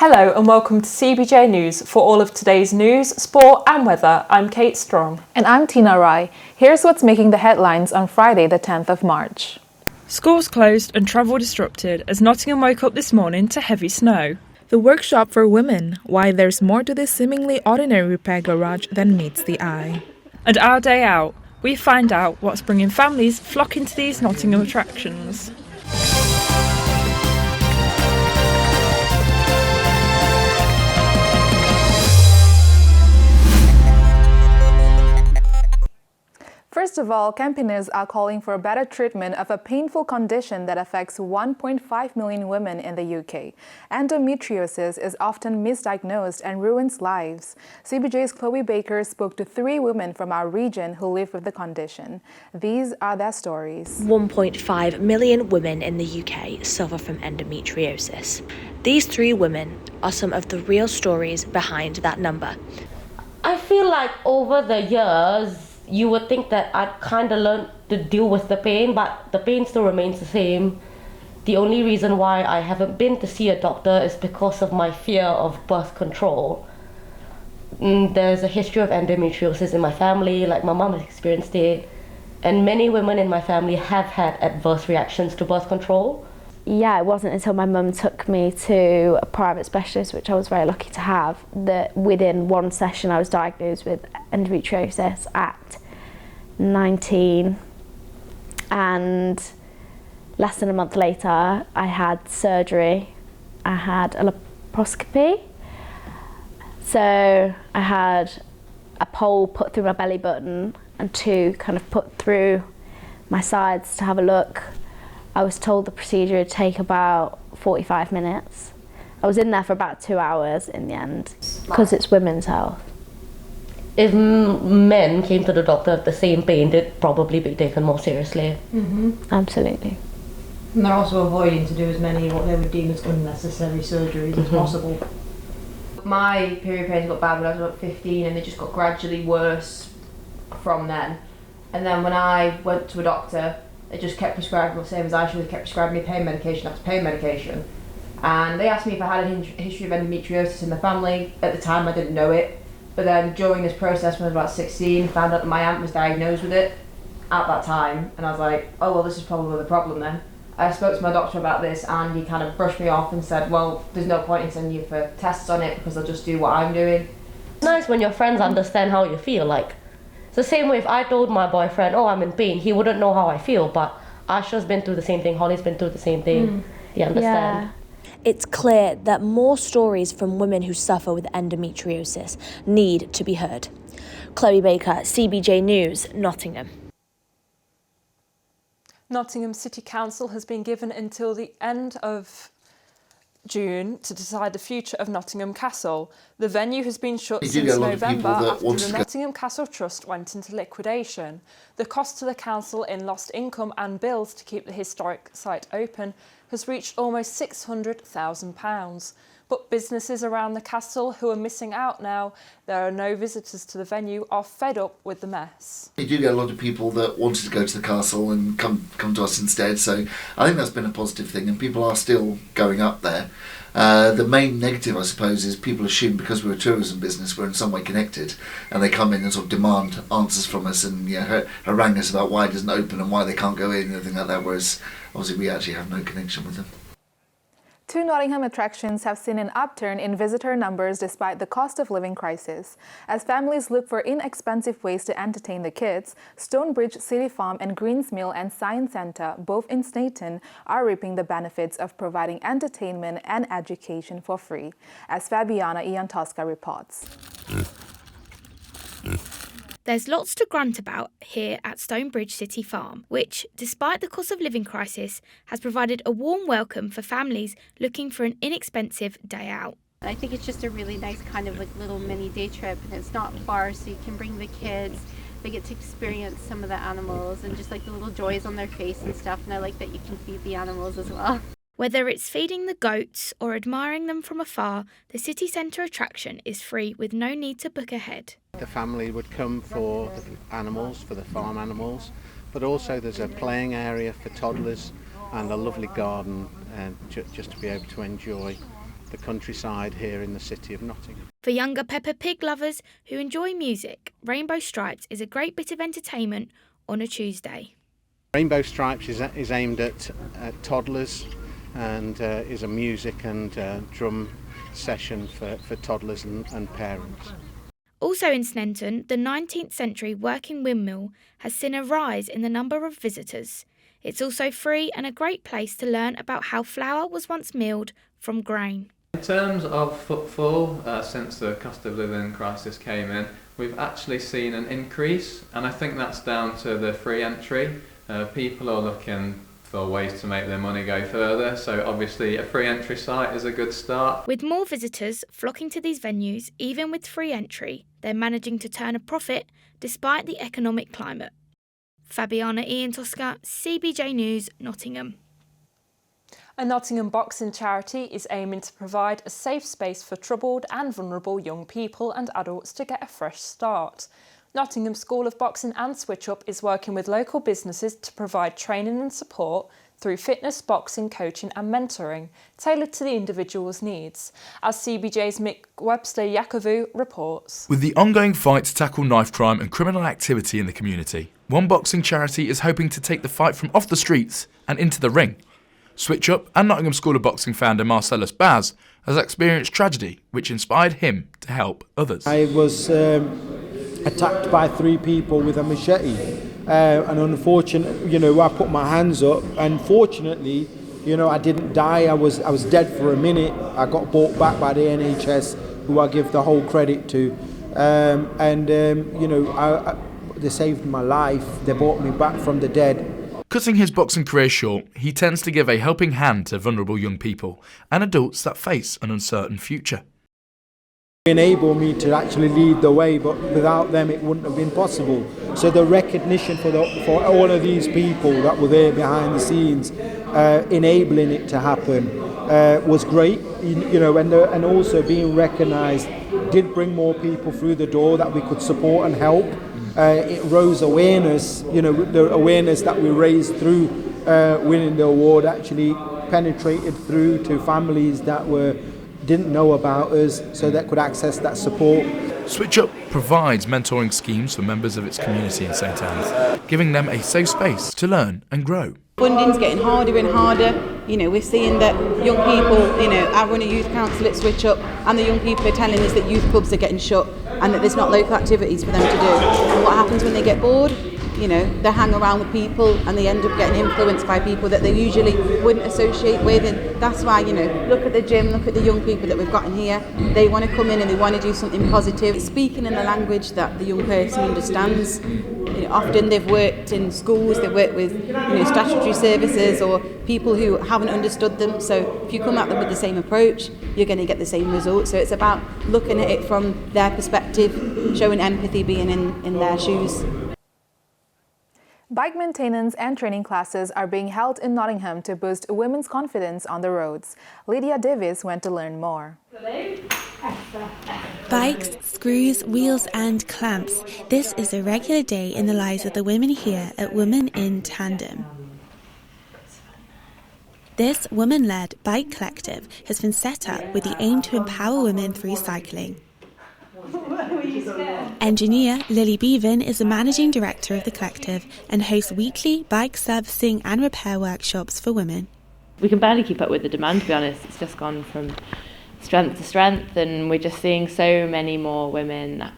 Hello and welcome to CBJ News. For all of today's news, sport and weather, I'm Kate Strong. And I'm Tina Rai. Here's what's making the headlines on Friday the 10th of March. Schools closed and travel disrupted as Nottingham woke up this morning to heavy snow. The workshop for women, why there's more to this seemingly ordinary repair garage than meets the eye. And our day out, we find out what's bringing families flocking to these Nottingham attractions. First of all, campaigners are calling for better treatment of a painful condition that affects 1.5 million women in the UK. Endometriosis is often misdiagnosed and ruins lives. CBJ's Chloe Baker spoke to 3 women from our region who live with the condition. These are their stories. 1.5 million women in the UK suffer from endometriosis. These 3 women are some of the real stories behind that number. I feel like over the years, you would think that I'd kind of learned to deal with the pain, but the pain still remains the same. The only reason why I haven't been to see a doctor is because of my fear of birth control. There's a history of endometriosis in my family, like my mom has experienced it, and many women in my family have had adverse reactions to birth control. Yeah, it wasn't until my mum took me to a private specialist, which I was very lucky to have, that within one session I was diagnosed with endometriosis at 19, and less than a month later I had surgery. I had a laparoscopy, so I had a pole put through my belly button and 2 kind of put through my sides to have a look. I was told the procedure would take about 45 minutes. I was in there for about 2 hours in the end, because it's women's health. If men came to the doctor with the same pain, they'd probably be taken more seriously. Absolutely. And they're also avoiding to do as many what they would deem as unnecessary surgeries as possible. My period pains got bad when I was about 15, and they just got gradually worse from then. And then when I went to a doctor, they just kept prescribing the same as I should. They kept prescribing me pain medication after pain medication. And they asked me if I had a history of endometriosis in the family. At the time I didn't know it. But then during this process when I was about 16, found out that my aunt was diagnosed with it at that time. And I was like, oh well, this is probably the problem then. I spoke to my doctor about this and he kind of brushed me off and said, well, there's no point in sending you for tests on it because they'll just do what I'm doing. It's nice when your friends understand how you feel. Like, it's the same way if I told my boyfriend, oh, I'm in pain, he wouldn't know how I feel, but Asha's been through the same thing, Holly's been through the same thing. You understand? Yeah. It's clear that more stories from women who suffer with endometriosis need to be heard. Chloe Baker, CBJ News, Nottingham. Nottingham City Council has been given until the end of June to decide the future of Nottingham Castle. The venue has been shut since November after the Nottingham Castle Trust went into liquidation. The cost to the council in lost income and bills to keep the historic site open has reached almost £600,000. But businesses around the castle who are missing out now, there are no visitors to the venue, are fed up with the mess. You do get a lot of people that wanted to go to the castle and come to us instead, so I think that's been a positive thing and people are still going up there. The main negative, I suppose, is people assume because we're a tourism business we're in some way connected, and they come in and sort of demand answers from us and harangue us about why it doesn't open and why they can't go in and everything like that, whereas obviously we actually have no connection with them. 2 Nottingham attractions have seen an upturn in visitor numbers despite the cost of living crisis. As families look for inexpensive ways to entertain the kids, Stonebridge City Farm and Greensmill and Science Centre, both in Snayton, are reaping the benefits of providing entertainment and education for free, as Fabiana Iantosca reports. There's lots to grunt about here at Stonebridge City Farm, which, despite the cost of living crisis, has provided a warm welcome for families looking for an inexpensive day out. I think it's just a really nice kind of like little mini day trip, and it's not far, so you can bring the kids. They get to experience some of the animals and just like the little joys on their face and stuff, and I like that you can feed the animals as well. Whether it's feeding the goats or admiring them from afar, the city centre attraction is free with no need to book ahead. The family would come for the animals, for the farm animals, but also there's a playing area for toddlers and a lovely garden, and just to be able to enjoy the countryside here in the city of Nottingham. For younger Peppa Pig lovers who enjoy music, Rainbow Stripes is a great bit of entertainment on a Tuesday. Rainbow Stripes is aimed at toddlers and is a music and drum session for toddlers and parents. Also in Sneinton, the 19th century working windmill has seen a rise in the number of visitors. It's also free and a great place to learn about how flour was once milled from grain. In terms of footfall, since the cost of living crisis came in, we've actually seen an increase, and I think that's down to the free entry. People are looking for ways to make their money go further, so obviously a free entry site is a good start. With more visitors flocking to these venues, even with free entry, they're managing to turn a profit despite the economic climate. Fabiana Ian Tosca, CBJ News, Nottingham. A Nottingham boxing charity is aiming to provide a safe space for troubled and vulnerable young people and adults to get a fresh start. Nottingham School of Boxing and Switch Up is working with local businesses to provide training and support through fitness, boxing, coaching and mentoring, tailored to the individual's needs, as CBJ's Mick Webster-Yakovu reports. With the ongoing fight to tackle knife crime and criminal activity in the community, one boxing charity is hoping to take the fight from off the streets and into the ring. Switch Up and Nottingham School of Boxing founder Marcellus Baz has experienced tragedy which inspired him to help others. I was attacked by 3 people with a machete, and unfortunately, I put my hands up, and fortunately, I didn't die. I was dead for a minute. I got brought back by the NHS, who I give the whole credit to, they saved my life. They brought me back from the dead. Cutting his boxing career short, he tends to give a helping hand to vulnerable young people and adults that face an uncertain future. Enable me to actually lead the way, but without them it wouldn't have been possible. So the recognition for all of these people that were there behind the scenes, enabling it to happen, was great. And also being recognised did bring more people through the door that we could support and help. It rose awareness. The awareness that we raised through winning the award actually penetrated through to families that didn't know about us, so that could access that support. Switch Up provides mentoring schemes for members of its community in St Anne's, giving them a safe space to learn and grow. Funding's getting harder and harder. We're seeing that young people, I run a youth council at Switch Up, and the young people are telling us that youth clubs are getting shut and that there's not local activities for them to do. And what happens when they get bored? They hang around with people and they end up getting influenced by people that they usually wouldn't associate with, and that's why, look at the gym, look at the young people that we've got in here. They want to come in and they want to do something positive, speaking in the language that the young person understands. Often they've worked in schools, they've worked with statutory services or people who haven't understood them, so if you come at them with the same approach, you're going to get the same results. So it's about looking at it from their perspective, showing empathy, being in their shoes. Bike maintenance and training classes are being held in Nottingham to boost women's confidence on the roads. Lydia Davis went to learn more. Bikes, screws, wheels and clamps. This is a regular day in the lives of the women here at Women in Tandem. This woman-led bike collective has been set up with the aim to empower women through cycling. Engineer Lily Bevan is the managing director of the collective and hosts weekly bike servicing and repair workshops for women. We can barely keep up with the demand, to be honest. It's just gone from strength to strength, and we're just seeing so many more women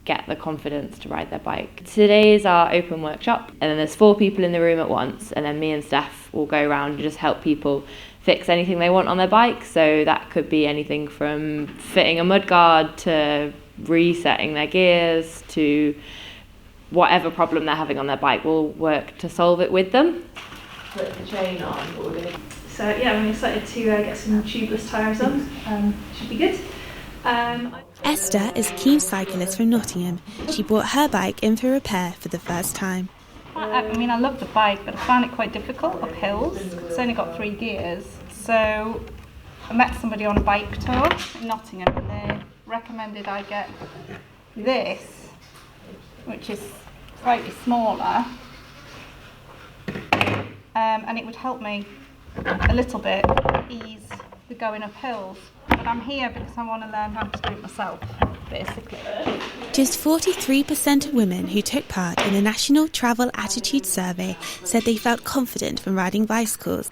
get the confidence to ride their bike. Today is our open workshop, and then there's 4 people in the room at once, and then me and Steph will go around and just help people fix anything they want on their bike. So that could be anything from fitting a mudguard to resetting their gears to whatever problem they're having on their bike. We'll work to solve it with them. Put the chain on. So yeah, I'm excited to get some tubeless tyres on. Should be good. Esther is a keen cyclist from Nottingham. She brought her bike in for repair for the first time. I love the bike, but I found it quite difficult up hills. It's only got 3 gears. So I met somebody on a bike tour in Nottingham, and they recommended I get this, which is slightly smaller, and it would help me a little bit ease the going up hills. But I'm here because I want to learn how to do it myself, basically. Just 43% of women who took part in the National Travel Attitude Survey said they felt confident when riding bicycles.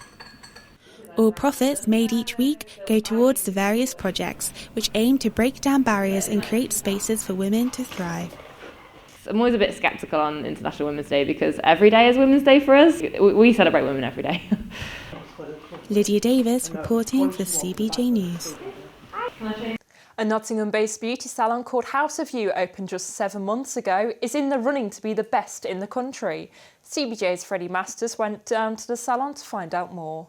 All profits made each week go towards the various projects which aim to break down barriers and create spaces for women to thrive. I'm always a bit sceptical on International Women's Day because every day is Women's Day for us. We celebrate women every day. Lydia Davis reporting for CBJ News. A Nottingham-based beauty salon called House of You, opened just 7 months ago, is in the running to be the best in the country. CBJ's Freddie Masters went down to the salon to find out more.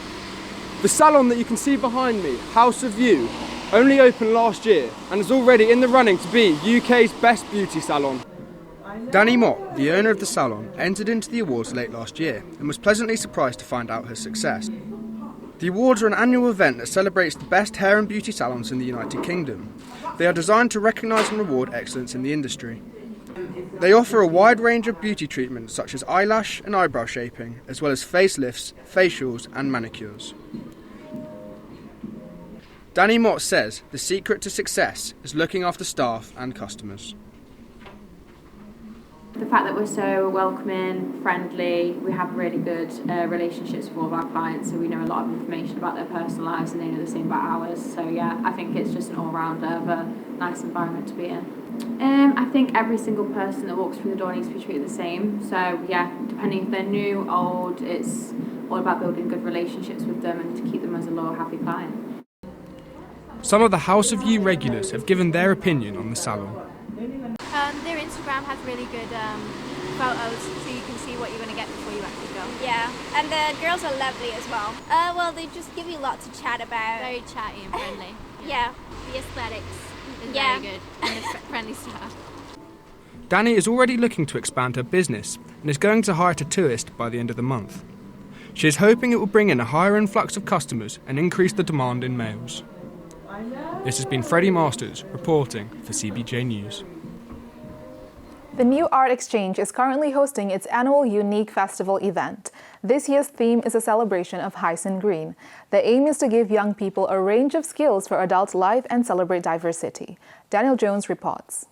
The salon that you can see behind me, House of You, only opened last year and is already in the running to be UK's best beauty salon. Danny Mott, the owner of the salon, entered into the awards late last year and was pleasantly surprised to find out her success. The awards are an annual event that celebrates the best hair and beauty salons in the United Kingdom. They are designed to recognise and reward excellence in the industry. They offer a wide range of beauty treatments such as eyelash and eyebrow shaping, as well as facelifts, facials and manicures. Danny Mott says the secret to success is looking after staff and customers. The fact that we're so welcoming, friendly, we have really good relationships with all of our clients, so we know a lot of information about their personal lives and they know the same about ours. So yeah, I think it's just an all-rounder of a nice environment to be in. I think every single person that walks through the door needs to be treated the same. So yeah, depending if they're new, old, it's all about building good relationships with them and to keep them as a loyal, happy client. Some of the House of You regulars have given their opinion on the salon. Their Instagram has really good photos, so you can see what you're going to get before you actually go. Yeah, and the girls are lovely as well. Well, they just give you lots to chat about. Very chatty and friendly. Yeah. The aesthetics is Yeah. very good, and the friendly staff. Danny is already looking to expand her business and is going to hire a tattooist by the end of the month. She is hoping it will bring in a higher influx of customers and increase the demand in males. This has been Freddie Masters reporting for CBJ News. The New Art Exchange is currently hosting its annual Unique Festival event. This year's theme is a celebration of Hyson Green. The aim is to give young people a range of skills for adult life and celebrate diversity. Daniel Jones reports.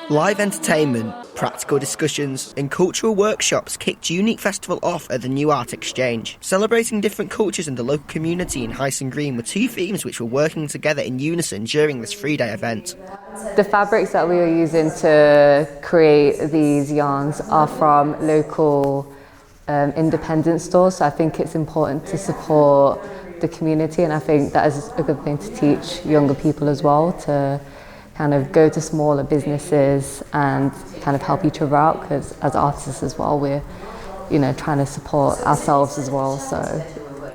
Live entertainment, practical discussions and cultural workshops kicked Unique Festival off at the New Art Exchange. Celebrating different cultures in the local community in Hyson Green were two themes which were working together in unison during this 3-day event. The fabrics that we are using to create these yarns are from local independent stores, so I think it's important to support the community, and I think that is a good thing to teach younger people as well, to kind of go to smaller businesses and kind of help each other out, because as artists as well, we're, trying to support ourselves as well. So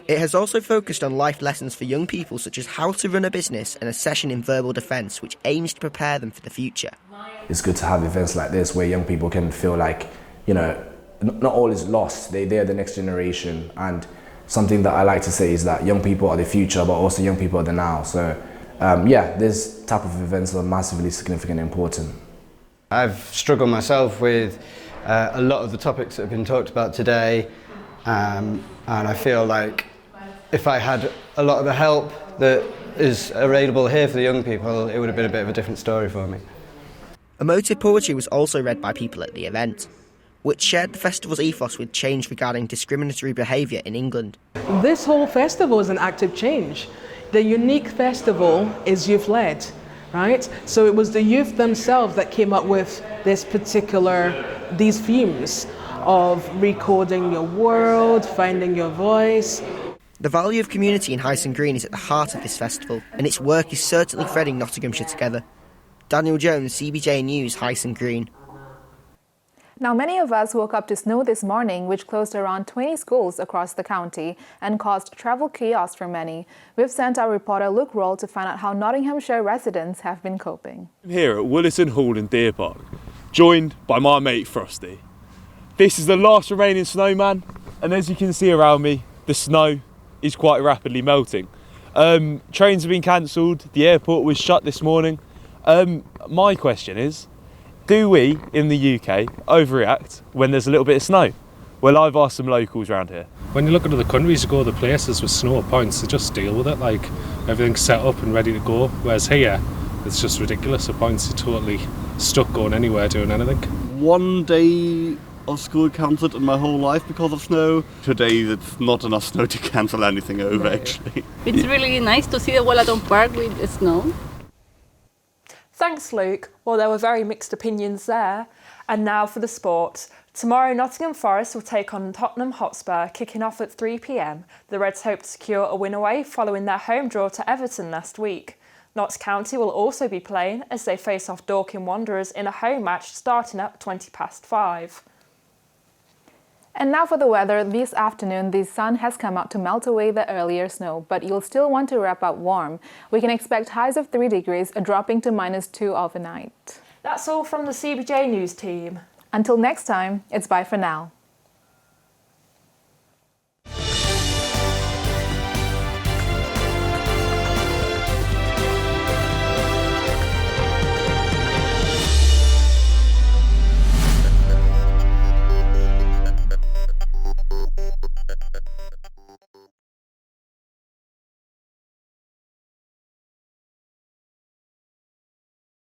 it has also focused on life lessons for young people, such as how to run a business and a session in verbal defence, which aims to prepare them for the future. It's good to have events like this where young people can feel like, not all is lost. They're the next generation, and something that I like to say is that young people are the future, but also young people are the now. So this type of events are massively significant and important. I've struggled myself with a lot of the topics that have been talked about today, and I feel like if I had a lot of the help that is available here for the young people, it would have been a bit of a different story for me. Emotive poetry was also read by people at the event, which shared the festival's ethos with change regarding discriminatory behaviour in England. This whole festival is an act of change. The Unique Festival is youth-led, right? So it was the youth themselves that came up with these themes of recoding your world, finding your voice. The value of community in Hyson Green is at the heart of this festival, and its work is certainly threading Nottinghamshire together. Daniel Jones, CBJ News, Hyson Green. Now, many of us woke up to snow this morning, which closed around 20 schools across the county and caused travel chaos for many. We've sent our reporter Luke Roll to find out how Nottinghamshire residents have been coping. I'm here at Williston Hall in Deer Park, joined by my mate Frosty. This is the last remaining snowman, and as you can see around me, the snow is quite rapidly melting. Trains have been cancelled, the airport was shut this morning. My question is, do we in the UK overreact when there's a little bit of snow? Well, I've asked some locals around here. When you look at other countries, you go to the places with snow points, they just deal with it, like everything's set up and ready to go, whereas here it's just ridiculous. The points, you're totally stuck going anywhere doing anything. One day of school cancelled in my whole life because of snow. Today it's not enough snow to cancel anything over, actually. It's really nice to see the Walladon Park with the snow. Thanks, Luke. Well, there were very mixed opinions there. And now for the sport. Tomorrow, Nottingham Forest will take on Tottenham Hotspur, kicking off at 3 p.m. The Reds hope to secure a win away following their home draw to Everton last week. Notts County will also be playing as they face off Dorking Wanderers in a home match starting at 5:20. And now for the weather. This afternoon, the sun has come out to melt away the earlier snow, but you'll still want to wrap up warm. We can expect highs of 3 degrees, dropping to -2 overnight. That's all from the CBJ News team. Until next time, it's bye for now.